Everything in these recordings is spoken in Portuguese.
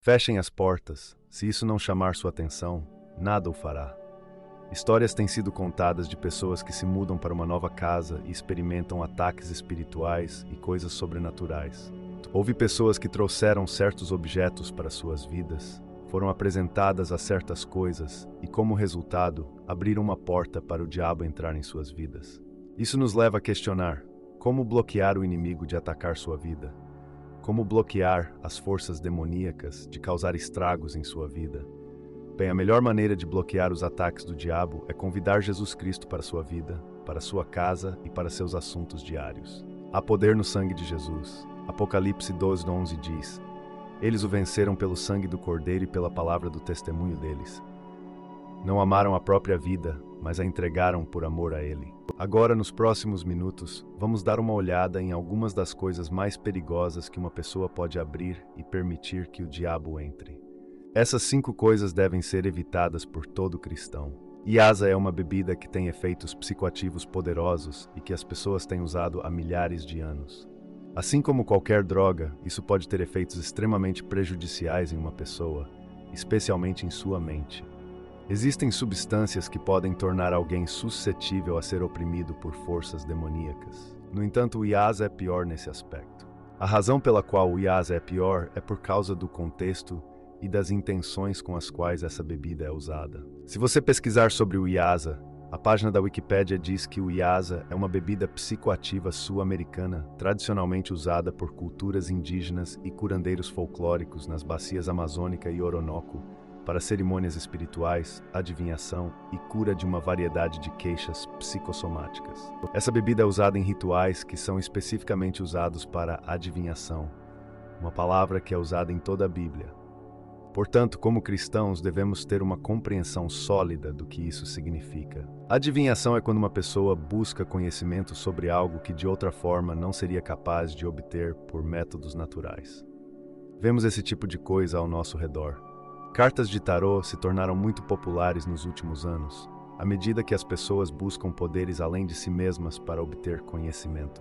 Fechem as portas, se isso não chamar sua atenção, nada o fará. Histórias têm sido contadas de pessoas que se mudam para uma nova casa e experimentam ataques espirituais e coisas sobrenaturais. Houve pessoas que trouxeram certos objetos para suas vidas, foram apresentadas a certas coisas e, como resultado, abriram uma porta para o diabo entrar em suas vidas. Isso nos leva a questionar: como bloquear o inimigo de atacar sua vida? Como bloquear as forças demoníacas de causar estragos em sua vida? Bem, a melhor maneira de bloquear os ataques do diabo é convidar Jesus Cristo para sua vida, para sua casa e para seus assuntos diários. Há poder no sangue de Jesus. Apocalipse 12:11 diz: Eles o venceram pelo sangue do Cordeiro e pela palavra do testemunho deles. Não amaram a própria vida, mas a entregaram por amor a Ele. Agora, nos próximos minutos, vamos dar uma olhada em algumas das coisas mais perigosas que uma pessoa pode abrir e permitir que o diabo entre. Essas 5 coisas devem ser evitadas por todo cristão. Iasa é uma bebida que tem efeitos psicoativos poderosos e que as pessoas têm usado há milhares de anos. Assim como qualquer droga, isso pode ter efeitos extremamente prejudiciais em uma pessoa, especialmente em sua mente. Existem substâncias que podem tornar alguém suscetível a ser oprimido por forças demoníacas. No entanto, o Iasa é pior nesse aspecto. A razão pela qual o Iasa é pior é por causa do contexto e das intenções com as quais essa bebida é usada. Se você pesquisar sobre o Iasa, a página da Wikipédia diz que o Iasa é uma bebida psicoativa sul-americana, tradicionalmente usada por culturas indígenas e curandeiros folclóricos nas bacias Amazônica e Orinoco, para cerimônias espirituais, adivinhação e cura de uma variedade de queixas psicossomáticas. Essa bebida é usada em rituais que são especificamente usados para adivinhação, uma palavra que é usada em toda a Bíblia. Portanto, como cristãos, devemos ter uma compreensão sólida do que isso significa. Adivinhação é quando uma pessoa busca conhecimento sobre algo que de outra forma não seria capaz de obter por métodos naturais. Vemos esse tipo de coisa ao nosso redor. Cartas de tarô se tornaram muito populares nos últimos anos, à medida que as pessoas buscam poderes além de si mesmas para obter conhecimento.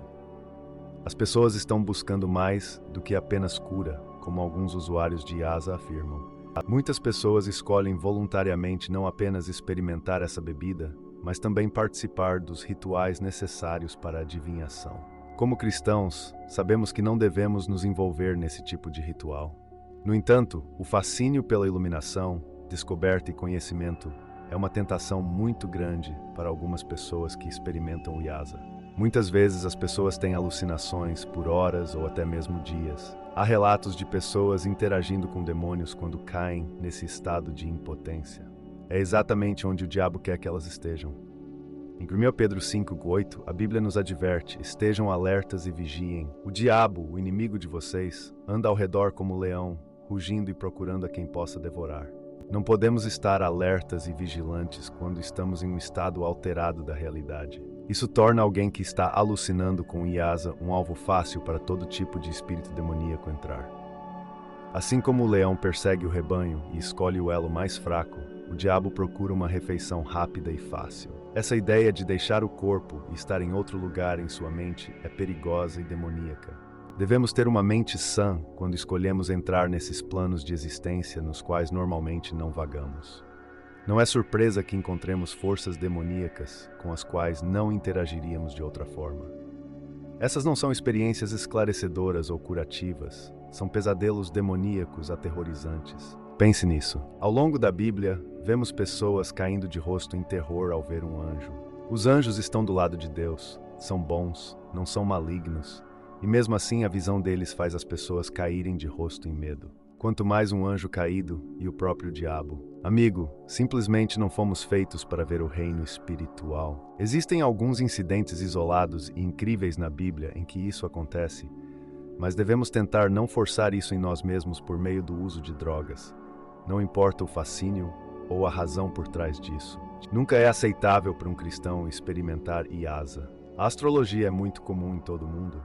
As pessoas estão buscando mais do que apenas cura, como alguns usuários de Iasa afirmam. Muitas pessoas escolhem voluntariamente não apenas experimentar essa bebida, mas também participar dos rituais necessários para a adivinhação. Como cristãos, sabemos que não devemos nos envolver nesse tipo de ritual. No entanto, o fascínio pela iluminação, descoberta e conhecimento é uma tentação muito grande para algumas pessoas que experimentam o Iasa. Muitas vezes as pessoas têm alucinações por horas ou até mesmo dias. Há relatos de pessoas interagindo com demônios quando caem nesse estado de impotência. É exatamente onde o diabo quer que elas estejam. Em 1 Pedro 5:8, a Bíblia nos adverte: estejam alertas e vigiem. O diabo, o inimigo de vocês, anda ao redor como leão, rugindo e procurando a quem possa devorar. Não podemos estar alertas e vigilantes quando estamos em um estado alterado da realidade. Isso torna alguém que está alucinando com Iasa um alvo fácil para todo tipo de espírito demoníaco entrar. Assim como o leão persegue o rebanho e escolhe o elo mais fraco, o diabo procura uma refeição rápida e fácil. Essa ideia de deixar o corpo e estar em outro lugar em sua mente é perigosa e demoníaca. Devemos ter uma mente sã quando escolhemos entrar nesses planos de existência nos quais normalmente não vagamos. Não é surpresa que encontremos forças demoníacas com as quais não interagiríamos de outra forma. Essas não são experiências esclarecedoras ou curativas, são pesadelos demoníacos aterrorizantes. Pense nisso. Ao longo da Bíblia, vemos pessoas caindo de rosto em terror ao ver um anjo. Os anjos estão do lado de Deus, são bons, não são malignos, e mesmo assim a visão deles faz as pessoas caírem de rosto em medo. Quanto mais um anjo caído e o próprio diabo. Amigo, simplesmente não fomos feitos para ver o reino espiritual. Existem alguns incidentes isolados e incríveis na Bíblia em que isso acontece, mas devemos tentar não forçar isso em nós mesmos por meio do uso de drogas. Não importa o fascínio ou a razão por trás disso. Nunca é aceitável para um cristão experimentar Iasa. A astrologia é muito comum em todo o mundo.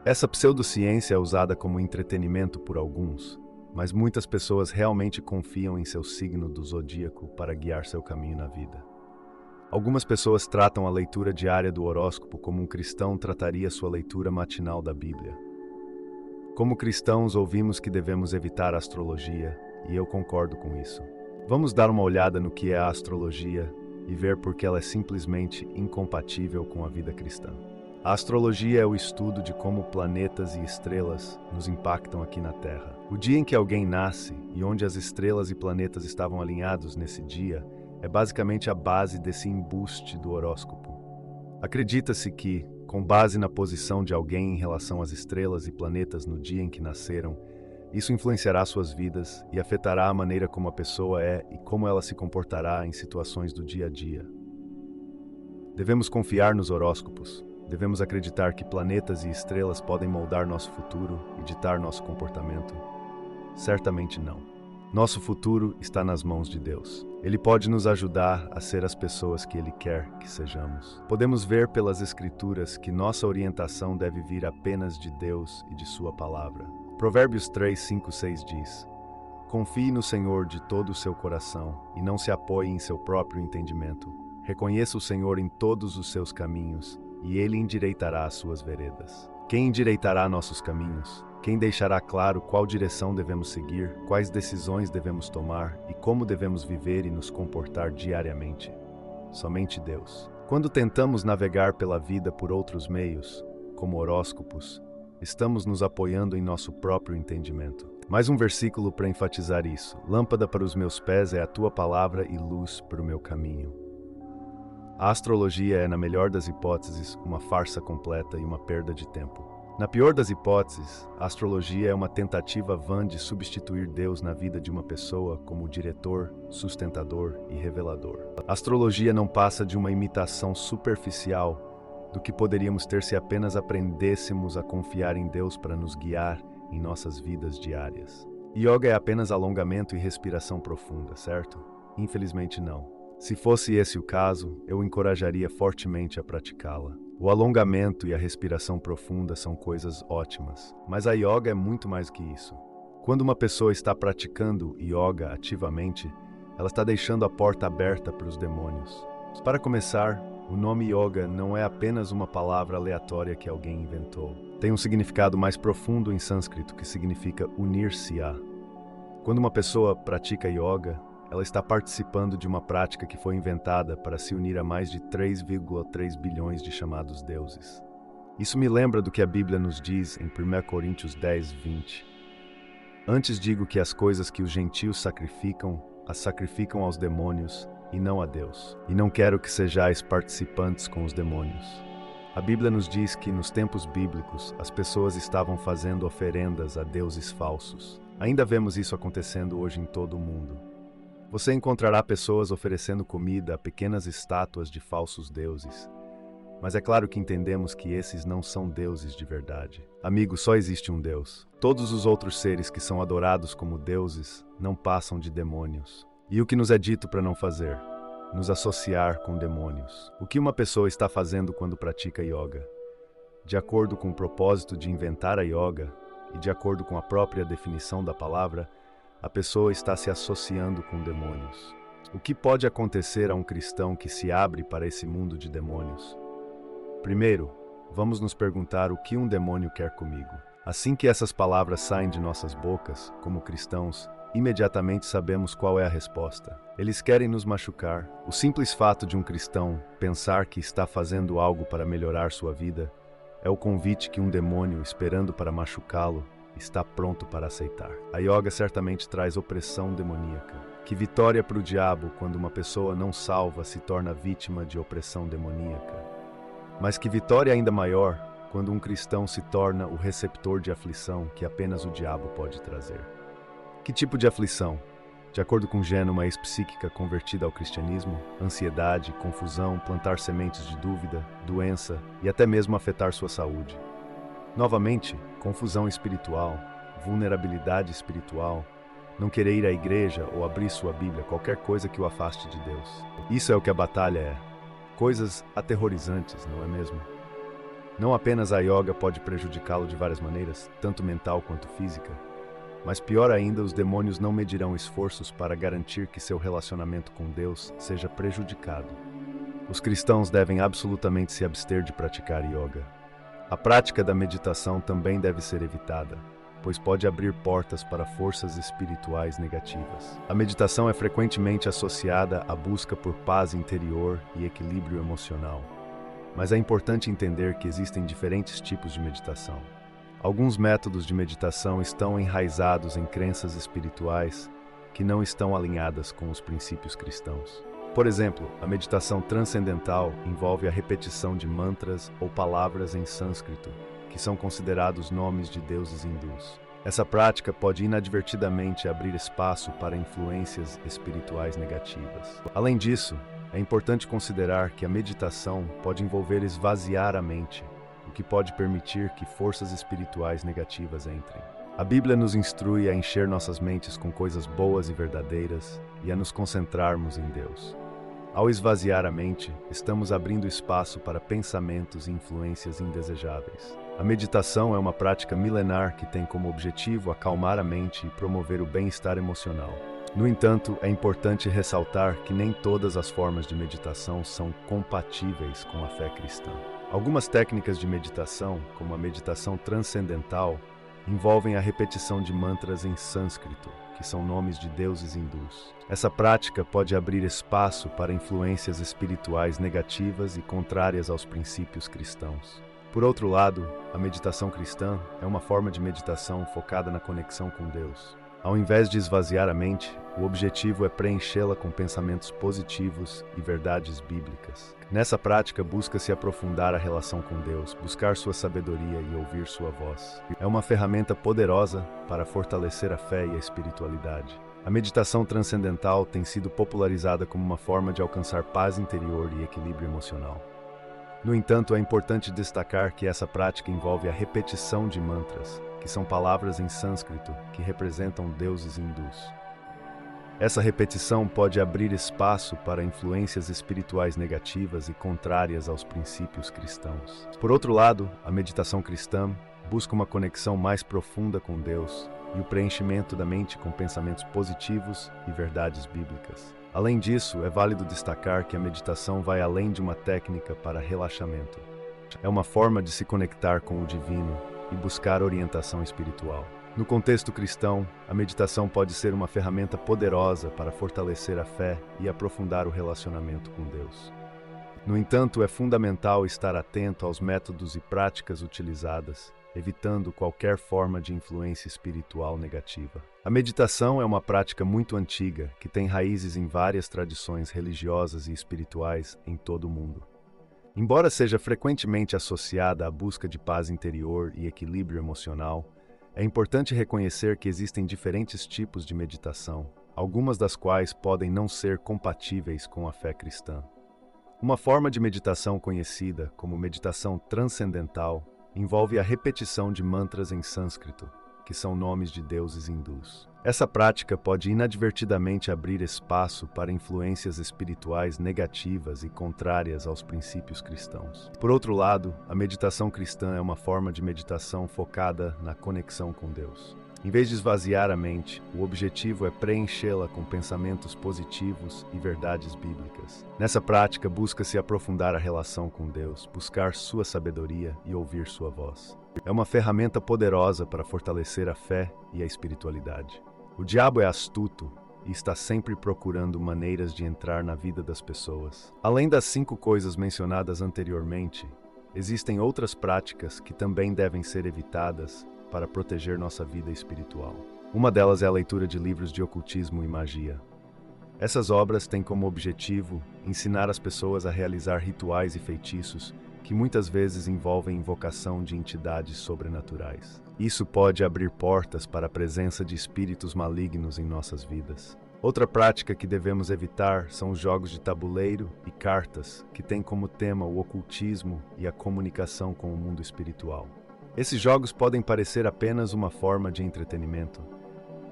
Essa pseudociência é usada como entretenimento por alguns, mas muitas pessoas realmente confiam em seu signo do zodíaco para guiar seu caminho na vida. Algumas pessoas tratam a leitura diária do horóscopo como um cristão trataria sua leitura matinal da Bíblia. Como cristãos, ouvimos que devemos evitar a astrologia, e eu concordo com isso. Vamos dar uma olhada no que é a astrologia e ver por que ela é simplesmente incompatível com a vida cristã. A astrologia é o estudo de como planetas e estrelas nos impactam aqui na Terra. O dia em que alguém nasce e onde as estrelas e planetas estavam alinhados nesse dia é basicamente a base desse embuste do horóscopo. Acredita-se que, com base na posição de alguém em relação às estrelas e planetas no dia em que nasceram, isso influenciará suas vidas e afetará a maneira como a pessoa é e como ela se comportará em situações do dia a dia. Devemos confiar nos horóscopos. Devemos acreditar que planetas e estrelas podem moldar nosso futuro e ditar nosso comportamento? Certamente não. Nosso futuro está nas mãos de Deus. Ele pode nos ajudar a ser as pessoas que Ele quer que sejamos. Podemos ver pelas Escrituras que nossa orientação deve vir apenas de Deus e de Sua palavra. Provérbios 3, 5, 6 diz: Confie no Senhor de todo o seu coração e não se apoie em seu próprio entendimento. Reconheça o Senhor em todos os seus caminhos e Ele endireitará as suas veredas. Quem endireitará nossos caminhos? Quem deixará claro qual direção devemos seguir, quais decisões devemos tomar e como devemos viver e nos comportar diariamente? Somente Deus. Quando tentamos navegar pela vida por outros meios, como horóscopos, estamos nos apoiando em nosso próprio entendimento. Mais um versículo para enfatizar isso. Lâmpada para os meus pés é a tua palavra e luz para o meu caminho. A astrologia é, na melhor das hipóteses, uma farsa completa e uma perda de tempo. Na pior das hipóteses, a astrologia é uma tentativa vã de substituir Deus na vida de uma pessoa como diretor, sustentador e revelador. A astrologia não passa de uma imitação superficial do que poderíamos ter se apenas aprendêssemos a confiar em Deus para nos guiar em nossas vidas diárias. Yoga é apenas alongamento e respiração profunda, certo? Infelizmente não. Se fosse esse o caso, eu o encorajaria fortemente a praticá-la. O alongamento e a respiração profunda são coisas ótimas, mas a yoga é muito mais que isso. Quando uma pessoa está praticando yoga ativamente, ela está deixando a porta aberta para os demônios. Para começar, o nome yoga não é apenas uma palavra aleatória que alguém inventou. Tem um significado mais profundo em sânscrito que significa unir-se a. Quando uma pessoa pratica yoga, ela está participando de uma prática que foi inventada para se unir a mais de 3,3 bilhões de chamados deuses. Isso me lembra do que a Bíblia nos diz em 1 Coríntios 10, 20. Antes digo que as coisas que os gentios sacrificam, as sacrificam aos demônios e não a Deus. E não quero que sejais participantes com os demônios. A Bíblia nos diz que, nos tempos bíblicos, as pessoas estavam fazendo oferendas a deuses falsos. Ainda vemos isso acontecendo hoje em todo o mundo. Você encontrará pessoas oferecendo comida a pequenas estátuas de falsos deuses. Mas é claro que entendemos que esses não são deuses de verdade. Amigo, só existe um Deus. Todos os outros seres que são adorados como deuses não passam de demônios. E o que nos é dito para não fazer? Nos associar com demônios. O que uma pessoa está fazendo quando pratica yoga? De acordo com o propósito de inventar a yoga e de acordo com a própria definição da palavra, a pessoa está se associando com demônios. O que pode acontecer a um cristão que se abre para esse mundo de demônios? Primeiro, vamos nos perguntar o que um demônio quer comigo. Assim que essas palavras saem de nossas bocas, como cristãos, imediatamente sabemos qual é a resposta. Eles querem nos machucar. O simples fato de um cristão pensar que está fazendo algo para melhorar sua vida é o convite que um demônio, esperando para machucá-lo, está pronto para aceitar. A yoga certamente traz opressão demoníaca. Que vitória para o diabo quando uma pessoa não salva se torna vítima de opressão demoníaca. Mas que vitória ainda maior quando um cristão se torna o receptor de aflição que apenas o diabo pode trazer. Que tipo de aflição? De acordo com Geno, uma ex-psíquica convertida ao cristianismo, ansiedade, confusão, plantar sementes de dúvida, doença e até mesmo afetar sua saúde. Novamente, confusão espiritual, vulnerabilidade espiritual, não querer ir à igreja ou abrir sua Bíblia, qualquer coisa que o afaste de Deus. Isso é o que a batalha é. Coisas aterrorizantes, não é mesmo? Não apenas a yoga pode prejudicá-lo de várias maneiras, tanto mental quanto física, mas pior ainda, os demônios não medirão esforços para garantir que seu relacionamento com Deus seja prejudicado. Os cristãos devem absolutamente se abster de praticar yoga. A prática da meditação também deve ser evitada. pois pode abrir portas para forças espirituais negativas. A meditação é frequentemente associada à busca por paz interior e equilíbrio emocional. Mas é importante entender que existem diferentes tipos de meditação. Alguns métodos de meditação estão enraizados em crenças espirituais que não estão alinhadas com os princípios cristãos. Por exemplo, a meditação transcendental envolve a repetição de mantras ou palavras em sânscrito, que são considerados nomes de deuses hindus. Essa prática pode inadvertidamente abrir espaço para influências espirituais negativas. Além disso, é importante considerar que a meditação pode envolver esvaziar a mente, o que pode permitir que forças espirituais negativas entrem. A Bíblia nos instrui a encher nossas mentes com coisas boas e verdadeiras e a nos concentrarmos em Deus. Ao esvaziar a mente, estamos abrindo espaço para pensamentos e influências indesejáveis. A meditação é uma prática milenar que tem como objetivo acalmar a mente e promover o bem-estar emocional. No entanto, é importante ressaltar que nem todas as formas de meditação são compatíveis com a fé cristã. Algumas técnicas de meditação, como a meditação transcendental, envolvem a repetição de mantras em sânscrito, que são nomes de deuses hindus. Essa prática pode abrir espaço para influências espirituais negativas e contrárias aos princípios cristãos. Por outro lado, a meditação cristã é uma forma de meditação focada na conexão com Deus. Ao invés de esvaziar a mente, o objetivo é preenchê-la com pensamentos positivos e verdades bíblicas. Nessa prática, busca-se aprofundar a relação com Deus, buscar sua sabedoria e ouvir sua voz. É uma ferramenta poderosa para fortalecer a fé e a espiritualidade. A meditação transcendental tem sido popularizada como uma forma de alcançar paz interior e equilíbrio emocional. No entanto, é importante destacar que essa prática envolve a repetição de mantras, que são palavras em sânscrito que representam deuses hindus. Essa repetição pode abrir espaço para influências espirituais negativas e contrárias aos princípios cristãos. Por outro lado, a meditação cristã busca uma conexão mais profunda com Deus e o preenchimento da mente com pensamentos positivos e verdades bíblicas. Além disso, é válido destacar que a meditação vai além de uma técnica para relaxamento. É uma forma de se conectar com o divino e buscar orientação espiritual. No contexto cristão, a meditação pode ser uma ferramenta poderosa para fortalecer a fé e aprofundar o relacionamento com Deus. No entanto, é fundamental estar atento aos métodos e práticas utilizadas, evitando qualquer forma de influência espiritual negativa. A meditação é uma prática muito antiga que tem raízes em várias tradições religiosas e espirituais em todo o mundo. Embora seja frequentemente associada à busca de paz interior e equilíbrio emocional, é importante reconhecer que existem diferentes tipos de meditação, algumas das quais podem não ser compatíveis com a fé cristã. Uma forma de meditação conhecida como meditação transcendental envolve a repetição de mantras em sânscrito, que são nomes de deuses hindus. Essa prática pode inadvertidamente abrir espaço para influências espirituais negativas e contrárias aos princípios cristãos. Por outro lado, a meditação cristã é uma forma de meditação focada na conexão com Deus. Em vez de esvaziar a mente, o objetivo é preenchê-la com pensamentos positivos e verdades bíblicas. Nessa prática, busca-se aprofundar a relação com Deus, buscar sua sabedoria e ouvir sua voz. É uma ferramenta poderosa para fortalecer a fé e a espiritualidade. O diabo é astuto e está sempre procurando maneiras de entrar na vida das pessoas. Além das 5 coisas mencionadas anteriormente, existem outras práticas que também devem ser evitadas para proteger nossa vida espiritual. Uma delas é a leitura de livros de ocultismo e magia. Essas obras têm como objetivo ensinar as pessoas a realizar rituais e feitiços que muitas vezes envolvem invocação de entidades sobrenaturais. Isso pode abrir portas para a presença de espíritos malignos em nossas vidas. Outra prática que devemos evitar são os jogos de tabuleiro e cartas, que têm como tema o ocultismo e a comunicação com o mundo espiritual. Esses jogos podem parecer apenas uma forma de entretenimento,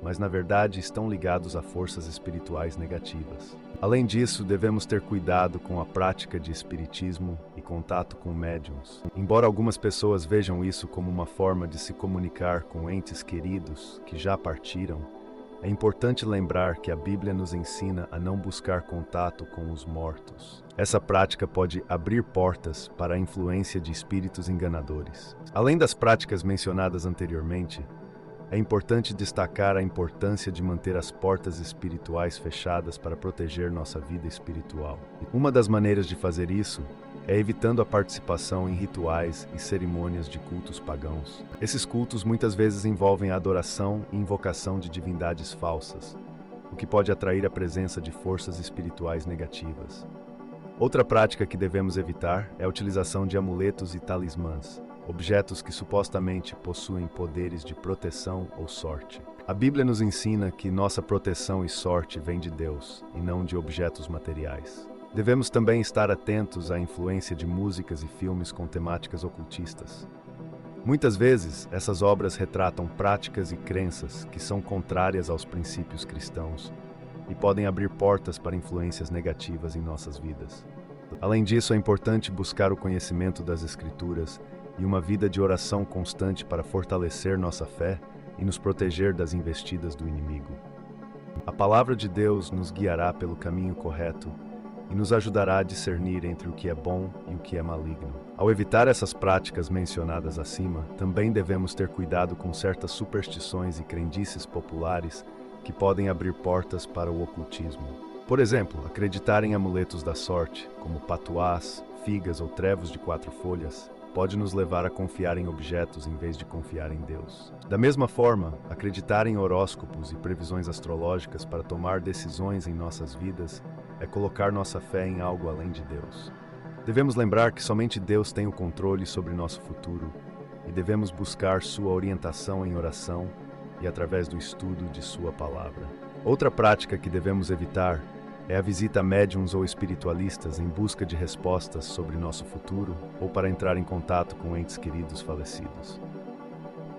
mas na verdade estão ligados a forças espirituais negativas. Além disso, devemos ter cuidado com a prática de espiritismo e contato com médiuns. Embora algumas pessoas vejam isso como uma forma de se comunicar com entes queridos que já partiram, é importante lembrar que a Bíblia nos ensina a não buscar contato com os mortos. Essa prática pode abrir portas para a influência de espíritos enganadores. Além das práticas mencionadas anteriormente, é importante destacar a importância de manter as portas espirituais fechadas para proteger nossa vida espiritual. Uma das maneiras de fazer isso é evitando a participação em rituais e cerimônias de cultos pagãos. Esses cultos muitas vezes envolvem a adoração e invocação de divindades falsas, o que pode atrair a presença de forças espirituais negativas. Outra prática que devemos evitar é a utilização de amuletos e talismãs, objetos que supostamente possuem poderes de proteção ou sorte. A Bíblia nos ensina que nossa proteção e sorte vem de Deus, e não de objetos materiais. Devemos também estar atentos à influência de músicas e filmes com temáticas ocultistas. Muitas vezes, essas obras retratam práticas e crenças que são contrárias aos princípios cristãos e podem abrir portas para influências negativas em nossas vidas. Além disso, é importante buscar o conhecimento das Escrituras e uma vida de oração constante para fortalecer nossa fé e nos proteger das investidas do inimigo. A palavra de Deus nos guiará pelo caminho correto e nos ajudará a discernir entre o que é bom e o que é maligno. Ao evitar essas práticas mencionadas acima, também devemos ter cuidado com certas superstições e crendices populares que podem abrir portas para o ocultismo. Por exemplo, acreditar em amuletos da sorte, como patuás, figas ou trevos de 4 folhas, pode nos levar a confiar em objetos em vez de confiar em Deus. Da mesma forma, acreditar em horóscopos e previsões astrológicas para tomar decisões em nossas vidas é colocar nossa fé em algo além de Deus. Devemos lembrar que somente Deus tem o controle sobre nosso futuro e devemos buscar sua orientação em oração e através do estudo de sua palavra. Outra prática que devemos evitar é a visita a médiuns ou espiritualistas em busca de respostas sobre nosso futuro ou para entrar em contato com entes queridos falecidos.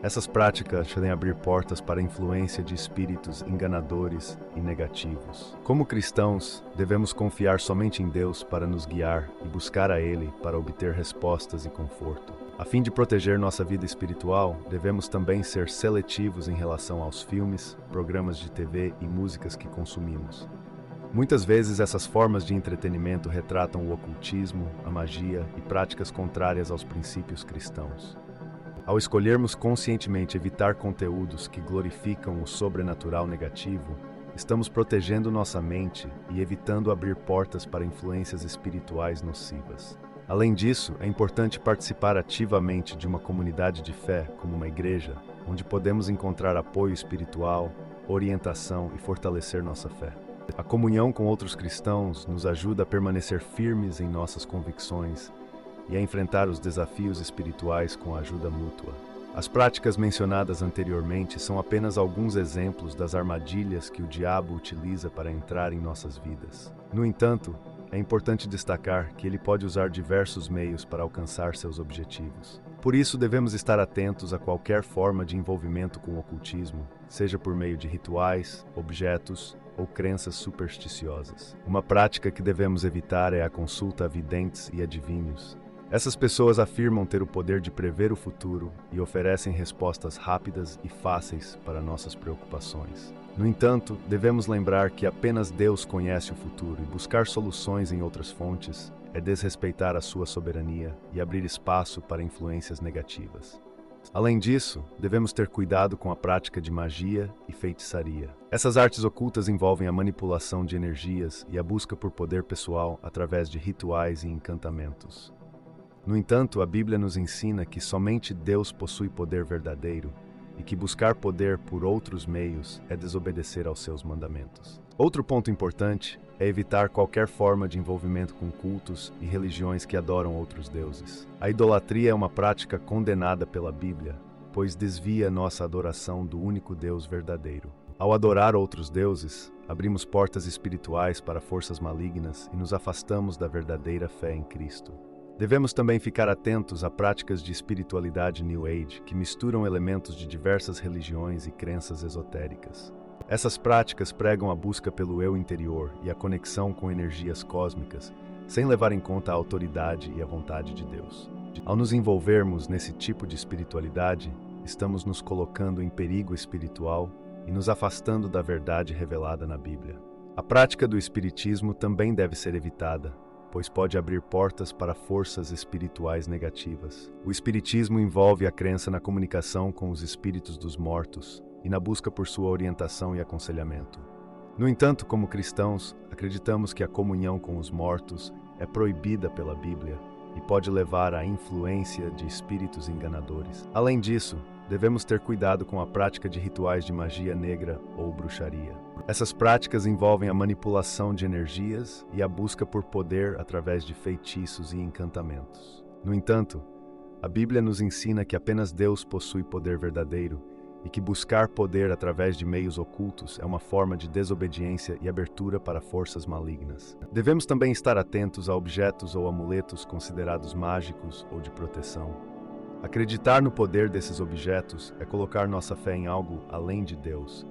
Essas práticas podem abrir portas para a influência de espíritos enganadores e negativos. Como cristãos, devemos confiar somente em Deus para nos guiar e buscar a Ele para obter respostas e conforto. A fim de proteger nossa vida espiritual, devemos também ser seletivos em relação aos filmes, programas de TV e músicas que consumimos. Muitas vezes essas formas de entretenimento retratam o ocultismo, a magia e práticas contrárias aos princípios cristãos. Ao escolhermos conscientemente evitar conteúdos que glorificam o sobrenatural negativo, estamos protegendo nossa mente e evitando abrir portas para influências espirituais nocivas. Além disso, é importante participar ativamente de uma comunidade de fé, como uma igreja, onde podemos encontrar apoio espiritual, orientação e fortalecer nossa fé. A comunhão com outros cristãos nos ajuda a permanecer firmes em nossas convicções e a enfrentar os desafios espirituais com a ajuda mútua. As práticas mencionadas anteriormente são apenas alguns exemplos das armadilhas que o diabo utiliza para entrar em nossas vidas. No entanto, é importante destacar que ele pode usar diversos meios para alcançar seus objetivos. Por isso, devemos estar atentos a qualquer forma de envolvimento com o ocultismo, seja por meio de rituais, objetos ou crenças supersticiosas. Uma prática que devemos evitar é a consulta a videntes e adivinhos. Essas pessoas afirmam ter o poder de prever o futuro e oferecem respostas rápidas e fáceis para nossas preocupações. No entanto, devemos lembrar que apenas Deus conhece o futuro e buscar soluções em outras fontes é desrespeitar a sua soberania e abrir espaço para influências negativas. Além disso, devemos ter cuidado com a prática de magia e feitiçaria. Essas artes ocultas envolvem a manipulação de energias e a busca por poder pessoal através de rituais e encantamentos. No entanto, a Bíblia nos ensina que somente Deus possui poder verdadeiro e que buscar poder por outros meios é desobedecer aos seus mandamentos. Outro ponto importante é evitar qualquer forma de envolvimento com cultos e religiões que adoram outros deuses. A idolatria é uma prática condenada pela Bíblia, pois desvia nossa adoração do único Deus verdadeiro. Ao adorar outros deuses, abrimos portas espirituais para forças malignas e nos afastamos da verdadeira fé em Cristo. Devemos também ficar atentos a práticas de espiritualidade New Age que misturam elementos de diversas religiões e crenças esotéricas. Essas práticas pregam a busca pelo eu interior e a conexão com energias cósmicas, sem levar em conta a autoridade e a vontade de Deus. Ao nos envolvermos nesse tipo de espiritualidade, estamos nos colocando em perigo espiritual e nos afastando da verdade revelada na Bíblia. A prática do espiritismo também deve ser evitada, pois pode abrir portas para forças espirituais negativas. O espiritismo envolve a crença na comunicação com os espíritos dos mortos e na busca por sua orientação e aconselhamento. No entanto, como cristãos, acreditamos que a comunhão com os mortos é proibida pela Bíblia e pode levar à influência de espíritos enganadores. Além disso, devemos ter cuidado com a prática de rituais de magia negra ou bruxaria. Essas práticas envolvem a manipulação de energias e a busca por poder através de feitiços e encantamentos. No entanto, a Bíblia nos ensina que apenas Deus possui poder verdadeiro e que buscar poder através de meios ocultos é uma forma de desobediência e abertura para forças malignas. Devemos também estar atentos a objetos ou amuletos considerados mágicos ou de proteção. Acreditar no poder desses objetos é colocar nossa fé em algo além de Deus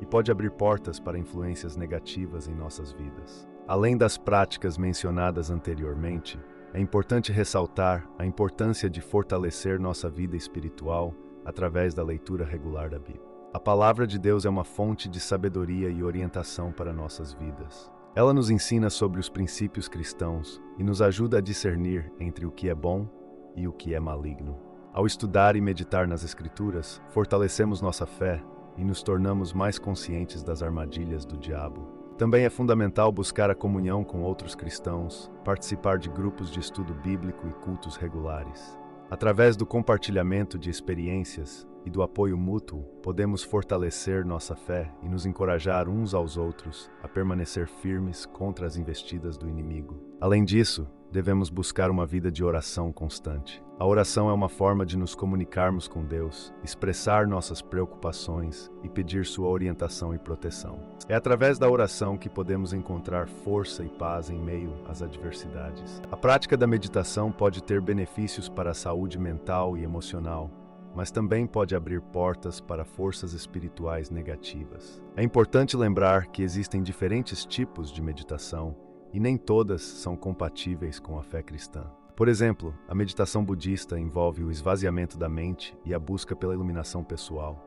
e pode abrir portas para influências negativas em nossas vidas. Além das práticas mencionadas anteriormente, é importante ressaltar a importância de fortalecer nossa vida espiritual através da leitura regular da Bíblia. A palavra de Deus é uma fonte de sabedoria e orientação para nossas vidas. Ela nos ensina sobre os princípios cristãos e nos ajuda a discernir entre o que é bom e o que é maligno. Ao estudar e meditar nas Escrituras, fortalecemos nossa fé e nos tornamos mais conscientes das armadilhas do diabo. Também é fundamental buscar a comunhão com outros cristãos, participar de grupos de estudo bíblico e cultos regulares. Através do compartilhamento de experiências e do apoio mútuo, podemos fortalecer nossa fé e nos encorajar uns aos outros a permanecer firmes contra as investidas do inimigo. Além disso, devemos buscar uma vida de oração constante. A oração é uma forma de nos comunicarmos com Deus, expressar nossas preocupações e pedir sua orientação e proteção. É através da oração que podemos encontrar força e paz em meio às adversidades. A prática da meditação pode ter benefícios para a saúde mental e emocional, mas também pode abrir portas para forças espirituais negativas. É importante lembrar que existem diferentes tipos de meditação e nem todas são compatíveis com a fé cristã. Por exemplo, a meditação budista envolve o esvaziamento da mente e a busca pela iluminação pessoal.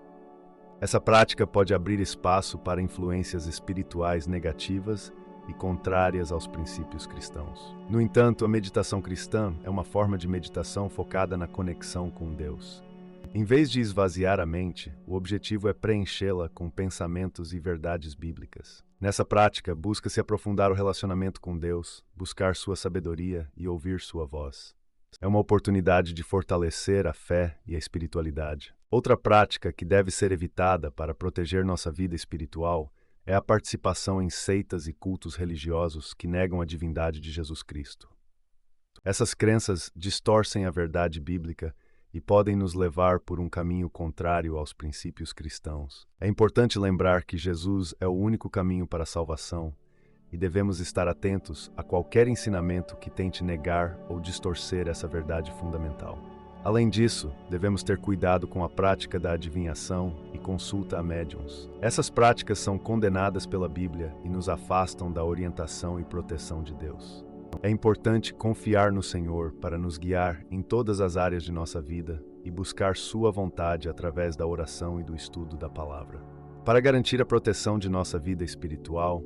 Essa prática pode abrir espaço para influências espirituais negativas e contrárias aos princípios cristãos. No entanto, a meditação cristã é uma forma de meditação focada na conexão com Deus. Em vez de esvaziar a mente, o objetivo é preenchê-la com pensamentos e verdades bíblicas. Nessa prática, busca-se aprofundar o relacionamento com Deus, buscar sua sabedoria e ouvir sua voz. É uma oportunidade de fortalecer a fé e a espiritualidade. Outra prática que deve ser evitada para proteger nossa vida espiritual é a participação em seitas e cultos religiosos que negam a divindade de Jesus Cristo. Essas crenças distorcem a verdade bíblica e podem nos levar por um caminho contrário aos princípios cristãos. É importante lembrar que Jesus é o único caminho para a salvação e devemos estar atentos a qualquer ensinamento que tente negar ou distorcer essa verdade fundamental. Além disso, devemos ter cuidado com a prática da adivinhação e consulta a médiuns. Essas práticas são condenadas pela Bíblia e nos afastam da orientação e proteção de Deus. É importante confiar no Senhor para nos guiar em todas as áreas de nossa vida e buscar sua vontade através da oração e do estudo da palavra. Para garantir a proteção de nossa vida espiritual,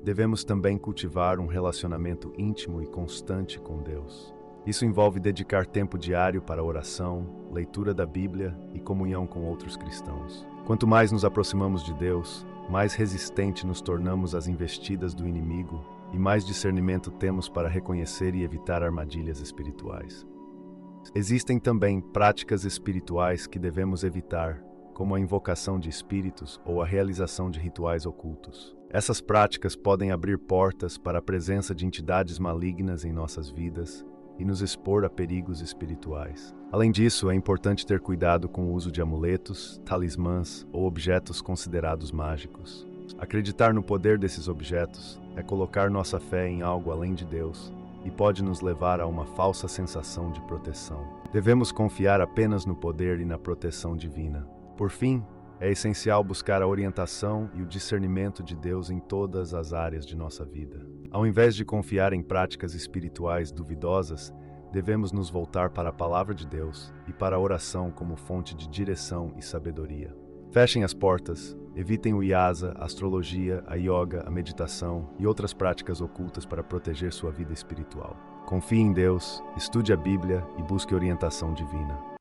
devemos também cultivar um relacionamento íntimo e constante com Deus. Isso envolve dedicar tempo diário para oração, leitura da Bíblia e comunhão com outros cristãos. Quanto mais nos aproximamos de Deus, mais resistente nos tornamos às investidas do inimigo e mais discernimento temos para reconhecer e evitar armadilhas espirituais. Existem também práticas espirituais que devemos evitar, como a invocação de espíritos ou a realização de rituais ocultos. Essas práticas podem abrir portas para a presença de entidades malignas em nossas vidas e nos expor a perigos espirituais. Além disso, é importante ter cuidado com o uso de amuletos, talismãs ou objetos considerados mágicos. Acreditar no poder desses objetos é colocar nossa fé em algo além de Deus e pode nos levar a uma falsa sensação de proteção. Devemos confiar apenas no poder e na proteção divina. Por fim, é essencial buscar a orientação e o discernimento de Deus em todas as áreas de nossa vida. Ao invés de confiar em práticas espirituais duvidosas, devemos nos voltar para a palavra de Deus e para a oração como fonte de direção e sabedoria. Fechem as portas Evitem o yasa, a astrologia, a yoga, a meditação e outras práticas ocultas para proteger sua vida espiritual. Confie em Deus, estude a Bíblia e busque orientação divina.